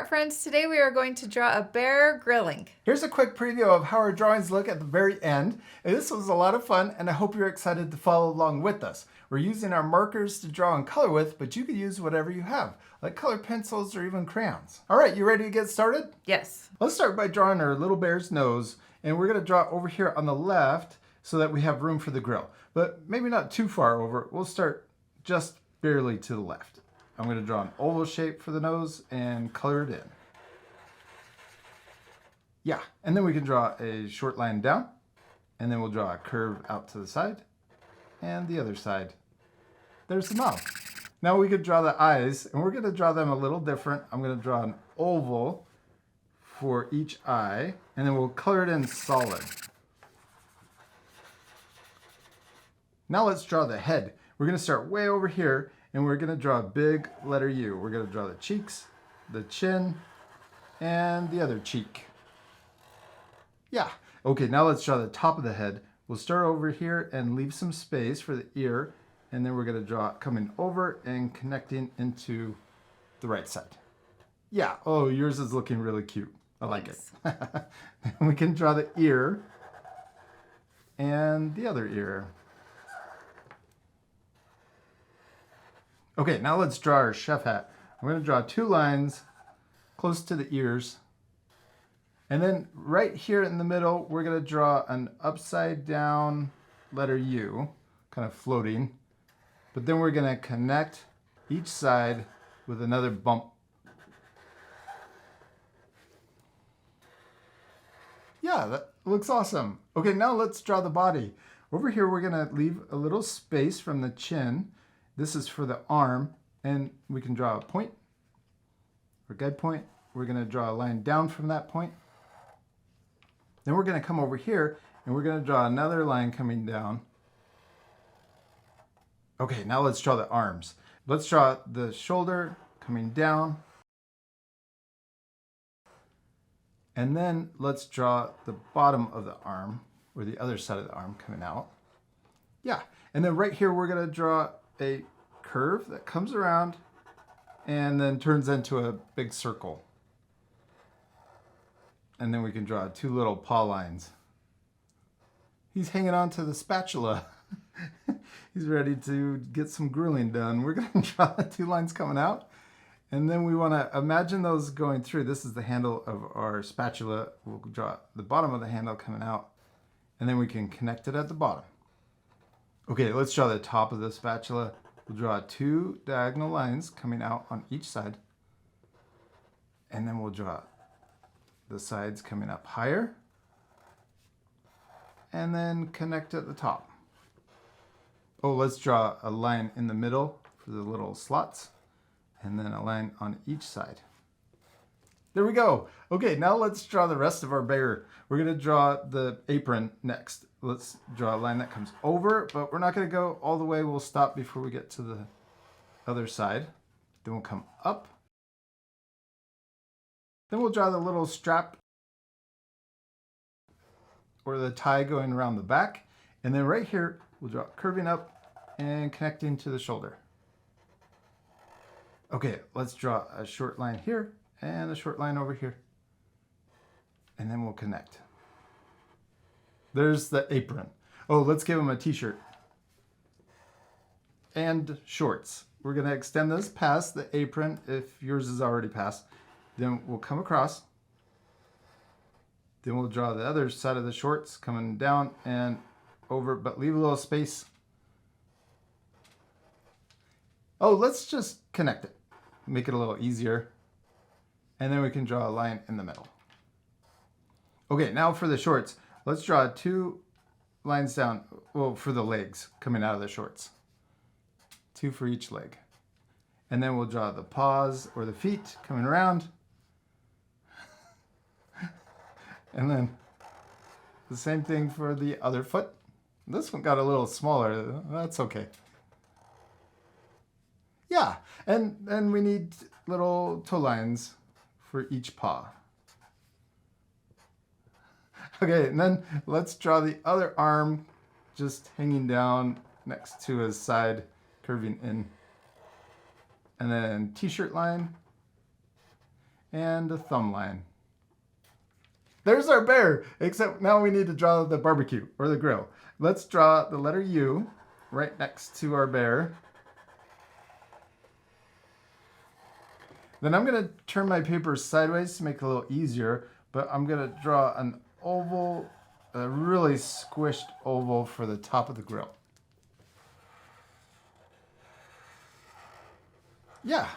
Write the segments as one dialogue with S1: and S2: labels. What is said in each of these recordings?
S1: art friends, today we are going to draw a bear grilling.
S2: Here's a quick preview of how our drawings look at the very end. And this was a lot of fun and I hope you're excited to follow along with us. We're using our markers to draw and color with, but you could use whatever you have, like colored pencils or even crayons. All right, you ready to get started?
S1: Yes.
S2: Let's start by drawing our little bear's nose, and we're gonna draw over here on the left so that we have room for the grill, but maybe not too far over. We'll start just barely to the left. I'm going to draw an oval shape for the nose and color it in. Yeah, and then we can draw a short line down, and then we'll draw a curve out to the side and the other side. There's the mouth. Now we could draw the eyes, and we're going to draw them a little different. I'm going to draw an oval for each eye, and then we'll color it in solid. Now let's draw the head. We're going to start way over here, and we're going to draw a big letter U. We're going to draw the cheeks, the chin, and the other cheek. Yeah. Okay, now let's draw the top of the head. We'll start over here and leave some space for the ear, and then we're going to draw it coming over and connecting into the right side. Yeah. Oh, yours is looking really cute. I like it. We can draw the ear and the other ear. Okay, now let's draw our chef hat. I'm going to draw two lines close to the ears. And then right here in the middle, we're going to draw an upside down letter U, kind of floating. But then we're going to connect each side with another bump. Yeah, that looks awesome. Okay, now let's draw the body. Over here, we're going to leave a little space from the chin. This is for the arm, and we can draw a point or guide point. We're going to draw a line down from that point. Then we're going to come over here, and we're going to draw another line coming down. Okay, now let's draw the arms. Let's draw the shoulder coming down. And then let's draw the bottom of the arm, or the other side of the arm coming out. Yeah, and then right here we're going to draw a curve that comes around and then turns into a big circle. And then we can draw two little paw lines. He's hanging on to the spatula. He's ready to get some grilling done. We're going to draw the two lines coming out. And then we want to imagine those going through. This is the handle of our spatula. We'll draw the bottom of the handle coming out. And then we can connect it at the bottom. Okay, let's draw the top of the spatula. We'll draw two diagonal lines coming out on each side. And then we'll draw the sides coming up higher. And then connect at the top. Oh, let's draw a line in the middle for the little slots. And then a line on each side. There we go. Okay, now let's draw the rest of our bear. We're going to draw the apron next. Let's draw a line that comes over, but we're not going to go all the way. We'll stop before we get to the other side. Then we'll come up. Then we'll draw the little strap or the tie going around the back. And then right here, we'll draw curving up and connecting to the shoulder. Okay, let's draw a short line here and a short line over here. And then we'll connect. There's the apron. Oh, let's give him a t-shirt. And shorts. We're going to extend this past the apron if yours is already past. Then we'll come across. Then we'll draw the other side of the shorts coming down and over, but leave a little space. Oh, let's just connect it. Make it a little easier. And then we can draw a line in the middle. Okay, now for the shorts, let's draw two lines down, well, for the legs coming out of the shorts. Two for each leg. And then we'll draw the paws or the feet coming around. And then the same thing for the other foot. This one got a little smaller. That's okay. Yeah, and then we need little toe lines for each paw. Okay, and then let's draw the other arm just hanging down next to his side, curving in. And then t-shirt line. and a thumb line. There's our bear, except now we need to draw the barbecue or the grill. Let's draw the letter U right next to our bear. Then I'm going to turn my paper sideways to make it a little easier, but I'm going to draw an oval, a really squished oval for the top of the grill. Yeah.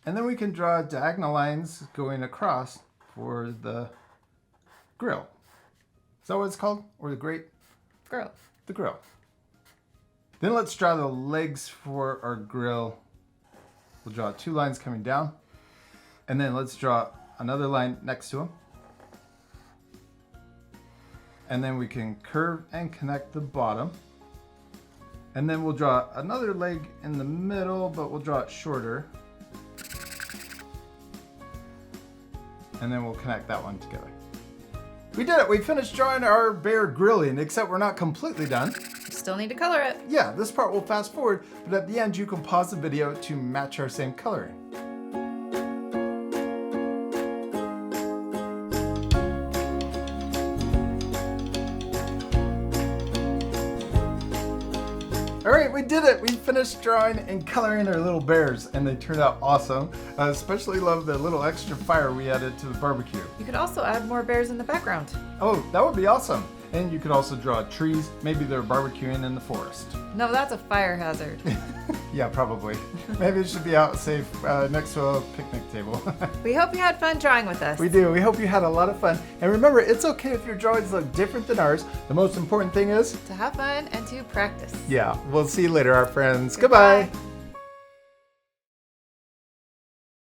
S2: And then we can draw diagonal lines going across for the grill. Is that what it's called? Or the grate?
S1: Grill.
S2: The grill. Then let's draw the legs for our grill. We'll draw 2 lines coming down. And then let's draw another line next to them. And then we can curve and connect the bottom. And then we'll draw another leg in the middle, but we'll draw it shorter. And then we'll connect that one together. We did it! We finished drawing our bear grilling, except we're not completely done.
S1: Still need to color it.
S2: Yeah, this part will fast forward, but at the end you can pause the video to match our same coloring. All right, we did it. We finished drawing and coloring our little bears, and they turned out awesome. I especially love the little extra fire we added to the barbecue.
S1: You could also add more bears in the background.
S2: Oh, that would be awesome. And you could also draw trees. Maybe they're barbecuing in the forest.
S1: No, that's a fire hazard.
S2: Yeah, probably. Maybe it should be out safe next to a picnic table.
S1: We hope you had fun drawing with us.
S2: We do. We hope you had a lot of fun. And remember, it's okay if your drawings look different than ours. The most important thing is
S1: To have fun and to practice.
S2: yeah, we'll see you later, our friends. Goodbye.